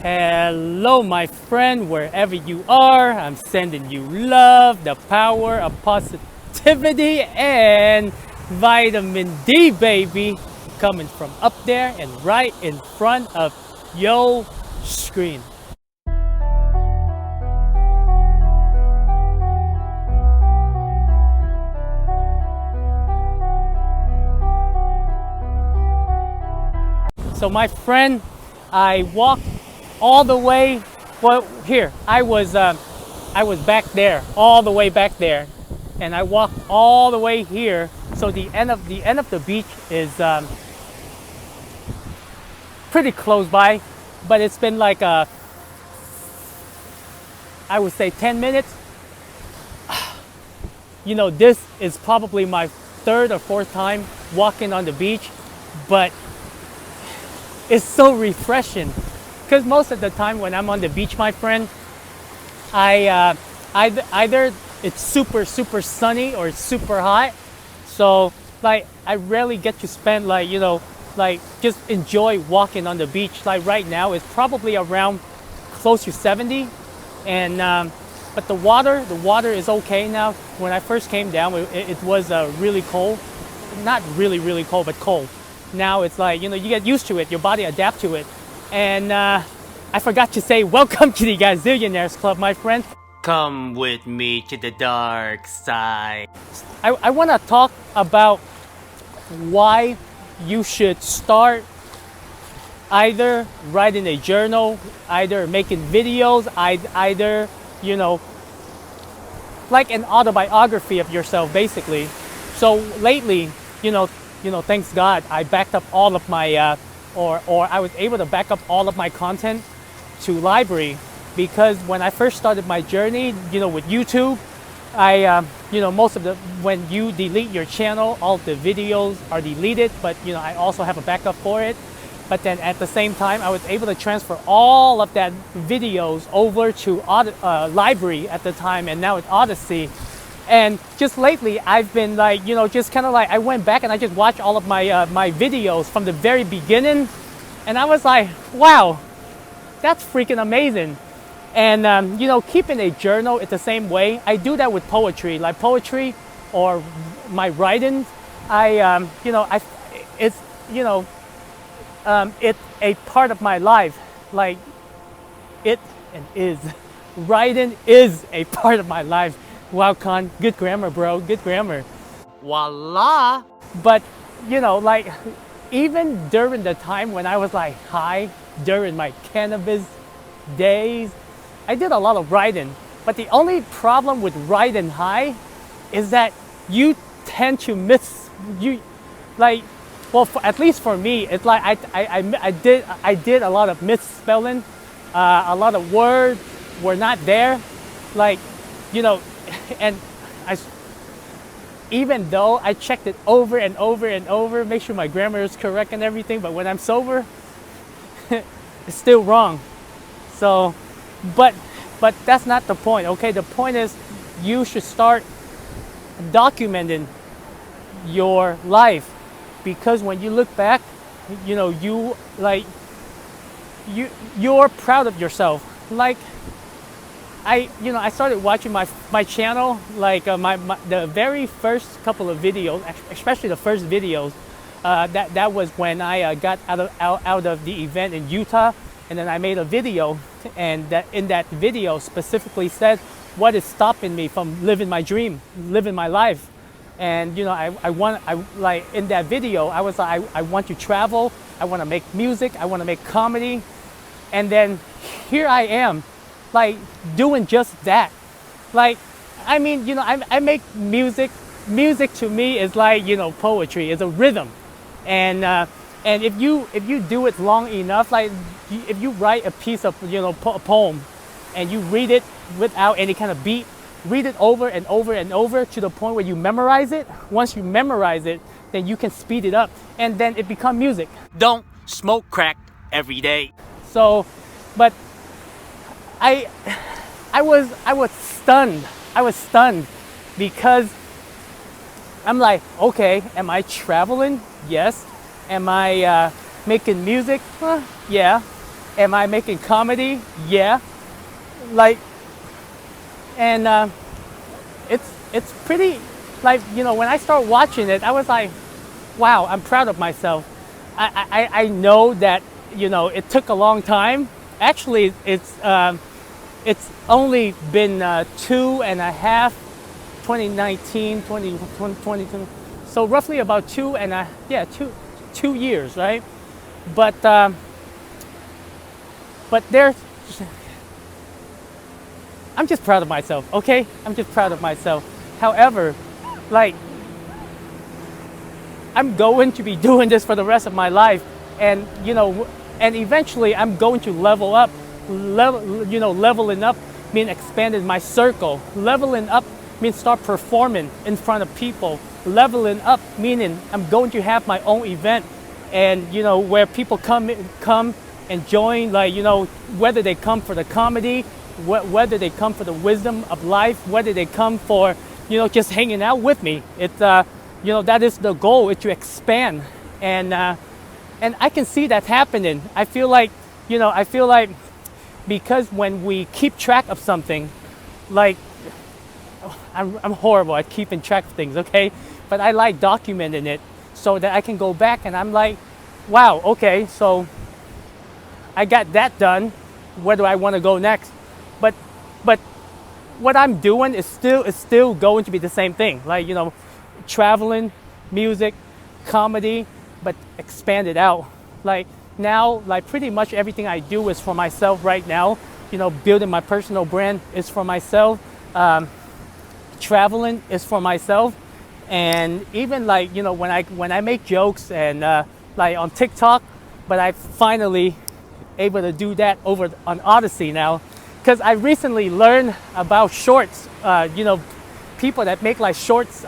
Hello, my friend, wherever you are. I'm sending you love, the power of positivity, and vitamin D, baby, coming from up there and right in front of your screen. So, my friend, I walked all the way. Well, here I was back there, all the way back there, and I walked all the way here. So the end of the beach is pretty close by, but it's been like I would say 10 minutes. You know, this is probably my third or fourth time walking on the beach, but it's so refreshing because most of the time when I'm on the beach, my friend, either it's super sunny or it's super hot. So like I rarely get to spend like just enjoy walking on the beach. Like right now it's probably around close to 70, and but the water is okay now. When I first came down, it was really cold, not really cold, but cold. Now it's like, you get used to it, your body adapt to it. And I forgot to say welcome to the Gazillionaires Club, my friend. Come with me to the dark side. I want to talk about why you should start either writing a journal, either making videos, either, like an autobiography of yourself, basically. So lately, thanks God, I backed up all of my, or I was able to back up all of my content to library, because when I first started my journey, with YouTube, most of when you delete your channel, all of the videos are deleted, but I also have a backup for it. But then at the same time, I was able to transfer all of that videos over to library at the time, and now it's Odyssey. And just lately, I've been like, just kind of like, I went back and I just watched all of my my videos from the very beginning, and I was like, wow, that's freaking amazing. And keeping a journal is the same way. I do that with poetry, like poetry or my writing. It's a part of my life. Like writing is a part of my life. Wow, Con, good grammar, bro, good grammar. Voila! But, like, even during the time when I was like high, during my cannabis days, I did a lot of writing. But the only problem with writing high is that you tend to at least for me, it's like I did a lot of misspelling. A lot of words were not there. Like, and even though I checked it over and over and over, make sure my grammar is correct and everything, but when I'm sober, it's still wrong. So, but that's not the point, okay? The point is you should start documenting your life, because when you look back, you're proud of yourself. Like, I started watching my channel, like the very first couple of videos, especially the first videos. That was when I got out of the event in Utah, and then I made a video, and in that video specifically said what is stopping me from living my dream, living my life. And in that video, I was like, I want to travel, I want to make music, I want to make comedy, and then here I am, like doing just that. Like, I mean, I make music. Music to me is like, poetry. It's a rhythm, and if you do it long enough, like if you write a piece of a poem, and you read it without any kind of beat, read it over and over and over to the point where you memorize it. Once you memorize it, then you can speed it up, and then it becomes music. Don't smoke crack every day. So, but I was stunned. I was stunned because I'm like, okay, am I traveling? Yes. Am I making music? Yeah. Am I making comedy? Yeah. Like, and it's pretty, like, you know, when I start watching it, I was like, wow, I'm proud of myself. I know that, you know, it took a long time. Actually, it's only been 2.5, 2019, 2020, so roughly about 2 years, right? But there's, I'm just proud of myself, okay? I'm just proud of myself. However, like, I'm going to be doing this for the rest of my life, and you know, and eventually I'm going to level up. Leveling up means expanding my circle. Leveling up means start performing in front of people. Leveling up meaning I'm going to have my own event, and you know, where people come and join, like, you know, whether they come for the comedy, whether they come for the wisdom of life, whether they come for, you know, just hanging out with me. It's you know, that is the goal, is to expand, and I can see that happening. I feel like, you know, because when we keep track of something, like, I'm horrible at keeping track of things, okay? But I like documenting it so that I can go back and I'm like, wow, okay, so I got that done. Where do I want to go next? But what I'm doing is still going to be the same thing. Like, you know, traveling, music, comedy, but expanded out. Like now, like pretty much everything I do is for myself right now. You know, building my personal brand is for myself. Traveling is for myself. And even, like, you know, when I make jokes and like on TikTok, but I finally able to do that over on Odyssey now, because I recently learned about shorts. You know, people that make like shorts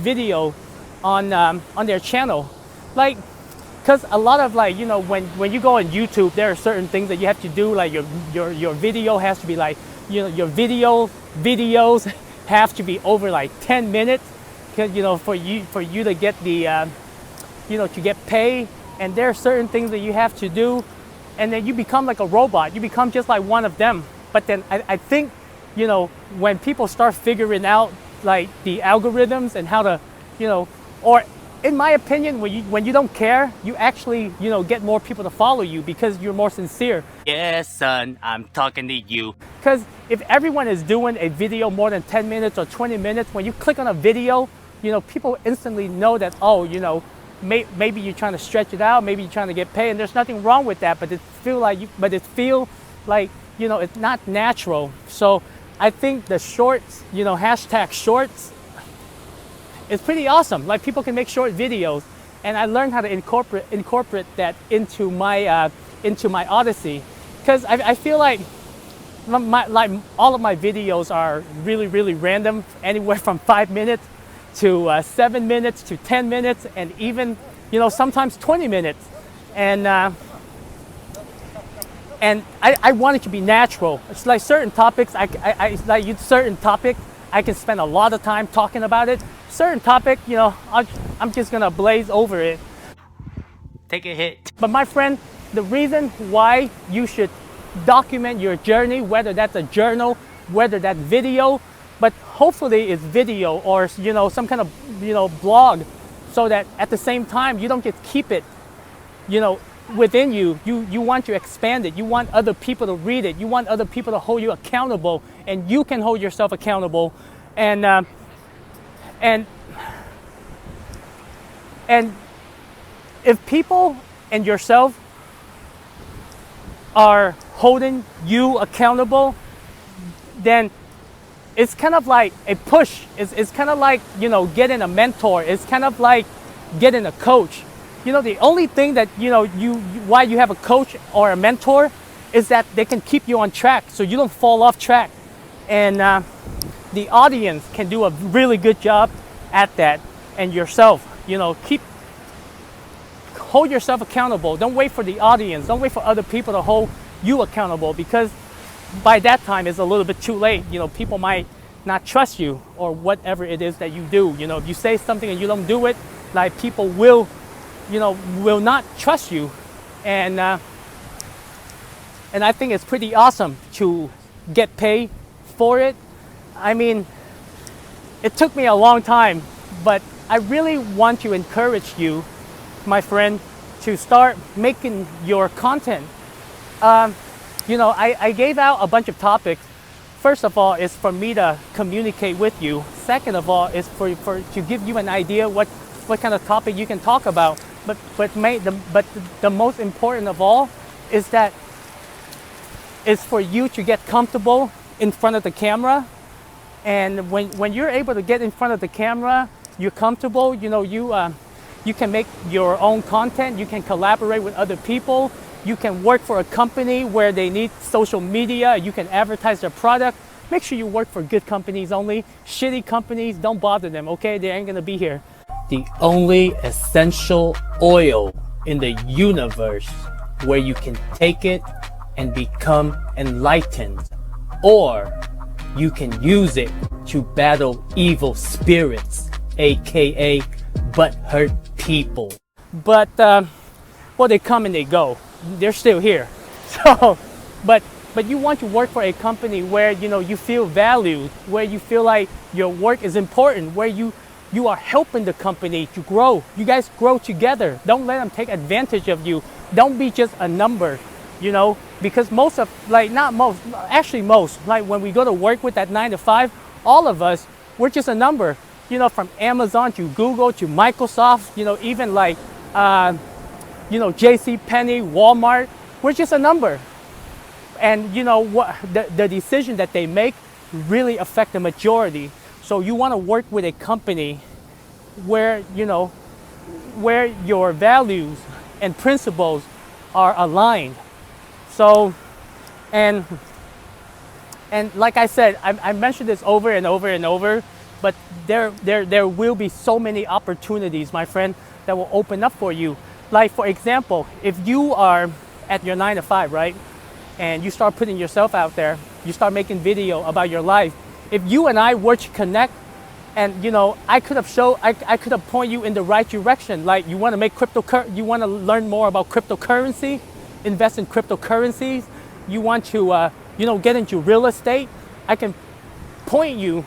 video on their channel, like, because a lot of, like, you know, when you go on YouTube, there are certain things that you have to do. Like your video has to be like, you know, your videos have to be over like 10 minutes, because, you know, for you to get the you know, to get paid. And there are certain things that you have to do, and then you become like a robot. You become just like one of them. But then I think, you know, when people start figuring out like the algorithms and how to, you know, or in my opinion, when you don't care, you actually, you know, get more people to follow you because you're more sincere. Yes, son, I'm talking to you. Because if everyone is doing a video more than 10 minutes or 20 minutes, when you click on a video, you know, people instantly know that, oh, you know, maybe you're trying to stretch it out, maybe you're trying to get paid, and there's nothing wrong with that. But it feel like, you know, it's not natural. So I think the shorts, you know, hashtag shorts, is pretty awesome. Like, people can make short videos, and I learned how to incorporate that into my Odyssey, because I feel like all of my videos are really random, anywhere from 5 minutes to 7 minutes to 10 minutes, and even, you know, sometimes 20 minutes, and I want it to be natural. It's like certain topics, certain topic, I can spend a lot of time talking about it. Certain topic, you know, I'm just gonna blaze over it. Take a hit. But my friend, the reason why you should document your journey, whether that's a journal, whether that's video, but hopefully it's video or, you know, some kind of, you know, blog, so that at the same time you don't just keep it, you know, within you. You want to expand it. You want other people to read it. You want other people to hold you accountable, and you can hold yourself accountable. And if people and yourself are holding you accountable, then it's kind of like a push. It's kind of like, you know, getting a mentor. It's kind of like getting a coach. You know, the only thing that, you know, why you have a coach or a mentor is that they can keep you on track, so you don't fall off track. And the audience can do a really good job at that. And yourself, you know, hold yourself accountable. Don't wait for the audience. Don't wait for other people to hold you accountable, because by that time it's a little bit too late. You know, people might not trust you or whatever it is that you do. You know, if you say something and you don't do it, like, people will not trust you. And And I think it's pretty awesome to get paid for it. I mean, it took me a long time, but I really want to encourage you, my friend, to start making your content. I gave out a bunch of topics. First of all, is for me to communicate with you. Second of all, is for to give you an idea what kind of topic you can talk about. But the most important of all is that is for you to get comfortable in front of the camera. And when you're able to get in front of the camera, you're comfortable. You can make your own content. You can collaborate with other people. You can work for a company where they need social media. You can advertise their product. Make sure you work for good companies only. Shitty companies, don't bother them, okay? They ain't gonna be here. The only essential oil in the universe where you can take it and become enlightened, or you can use it to battle evil spirits, aka butthurt people. But well, they come and they go. They're still here. So, but you want to work for a company where you feel valued, where you feel like your work is important, where you are helping the company to grow. You guys grow together. Don't let them take advantage of you. Don't be just a number, because most, like when we go to work with that 9 to 5, all of us, we're just a number, from Amazon to Google to Microsoft, even like, JC Penney, Walmart, we're just a number. And what the decision that they make really affect the majority. So you want to work with a company where, where your values and principles are aligned. So, and like I said, I mentioned this over and over and over, but there will be so many opportunities, my friend, that will open up for you. Like, for example, if you are at your 9 to 5, right? And you start putting yourself out there, you start making video about your life. If you and I were to connect, and I could have pointed you in the right direction. Like, you want to make you want to learn more about cryptocurrency, invest in cryptocurrencies. You want to, get into real estate. I can point you,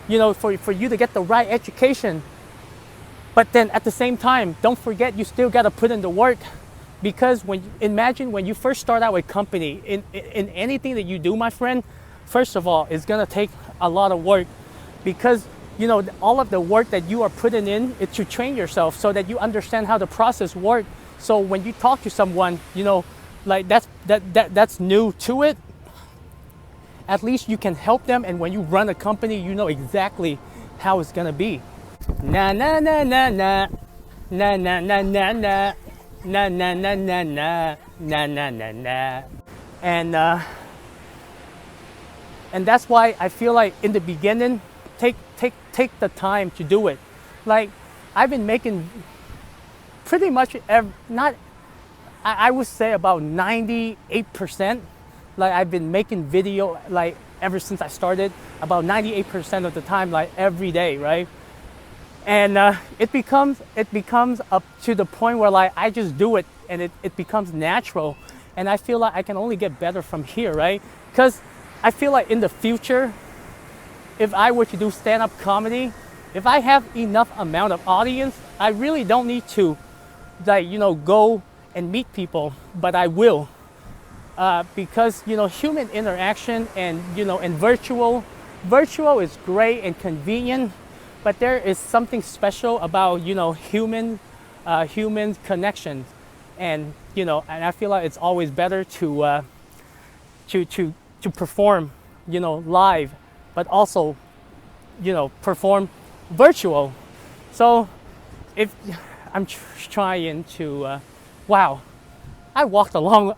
for you to get the right education. But then at the same time, don't forget you still got to put in the work, because imagine when you first start out a company, in anything that you do, my friend, first of all, it's gonna take a lot of work, because all of the work that you are putting in is to train yourself so that you understand how the process works. So when you talk to someone, like that's new to it, at least you can help them. And when you run a company, you know exactly how it's gonna be. Na na na na na na na na na na na na na na na na na na na. And that's why I feel like in the beginning, take the time to do it. Like, I've been making pretty much I would say about 98%. Like, I've been making video like ever since I started, about 98% of the time, like every day, right? And it becomes up to the point where like I just do it, and it becomes natural. And I feel like I can only get better from here, right? Because I feel like in the future, if I were to do stand-up comedy, if I have enough amount of audience, I really don't need to go and meet people, but I will. Because human interaction and and virtual is great and convenient, but there is something special about human connections, and and I feel like it's always better to perform live, but also perform virtual. So if I'm trying to wow, I walked a long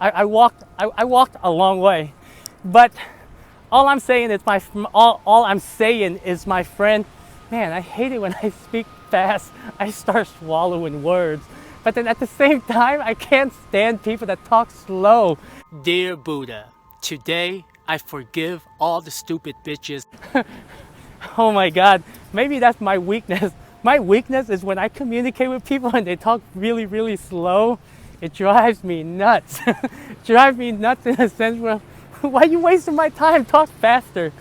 way, but all I'm saying is my friend, man, I hate it when I speak fast. I start swallowing words, but then at the same time, I can't stand people that talk slow. Dear Buddha, today I forgive all the stupid bitches. Oh my God, maybe that's my weakness. My weakness is when I communicate with people and they talk really, really slow. It drives me nuts. It drives me nuts in a sense where, why are you wasting my time? Talk faster.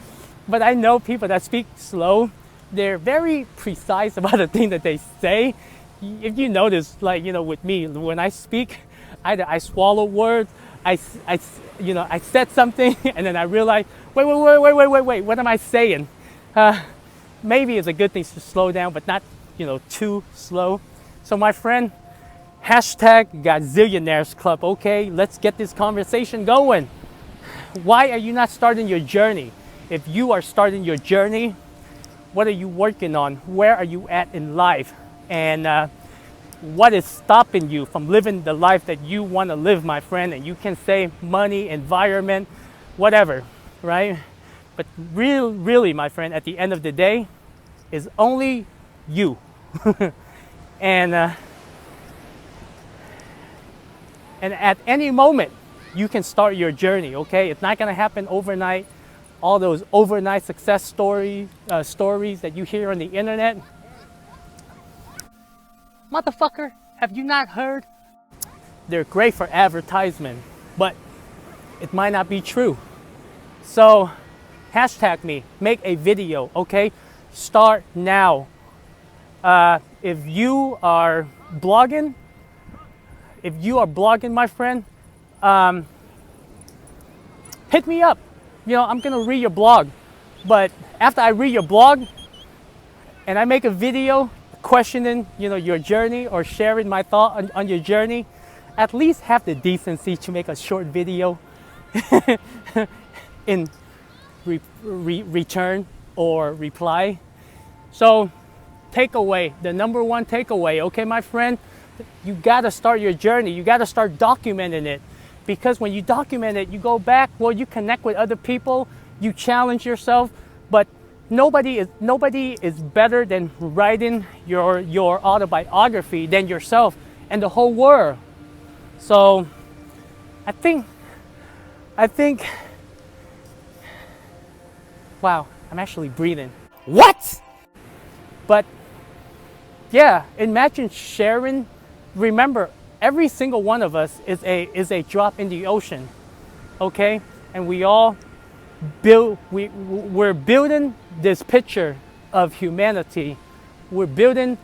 But I know people that speak slow, they're very precise about the thing that they say. If you notice, like, with me, when I speak, either I swallow words, I said something, and then I realize, wait, what am I saying? Maybe it's a good thing to slow down, but not, too slow. So my friend, hashtag Gazillionaires Club, okay? Let's get this conversation going. Why are you not starting your journey? If you are starting your journey, what are you working on? Where are you at in life? And what is stopping you from living the life that you want to live, my friend? And you can say money, environment, whatever, right? But really, my friend, at the end of the day, is only you. And at any moment, you can start your journey, okay? It's not gonna happen overnight. All those overnight success stories that you hear on the internet. Motherfucker, have you not heard? They're great for advertisement, but it might not be true. So, hashtag me, make a video, okay? Start now. If you are blogging, my friend, hit me up. I'm gonna read your blog. But after I read your blog and I make a video questioning, your journey or sharing my thought on your journey, at least have the decency to make a short video in return or reply. So, takeaway, the number one takeaway, okay, my friend, you gotta start your journey. You gotta start documenting it. Because when you document it, you go back, you connect with other people, you challenge yourself, but nobody is better than writing your autobiography than yourself and the whole world. So I think, wow, I'm actually breathing. What? But yeah, imagine sharing. Remember, every single one of us is a drop in the ocean, okay? And we're building this picture of humanity. We're building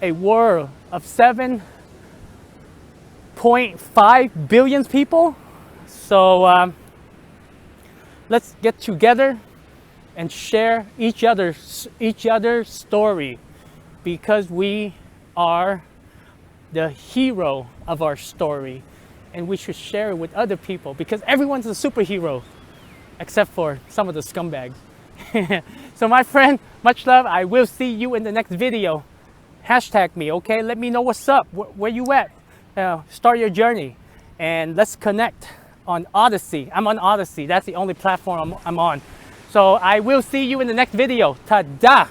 a world of 7.5 billion people. So let's get together and share each other's story, because we are the hero of our story, and we should share it with other people, because everyone's a superhero except for some of the scumbags. So my friend, much love. I will see you in the next video. Hashtag me, okay? Let me know what's up, where you at. Start your journey, and let's connect on Odyssey. I'm on Odyssey. That's the only platform I'm on. So I will see you in the next video. Ta-da!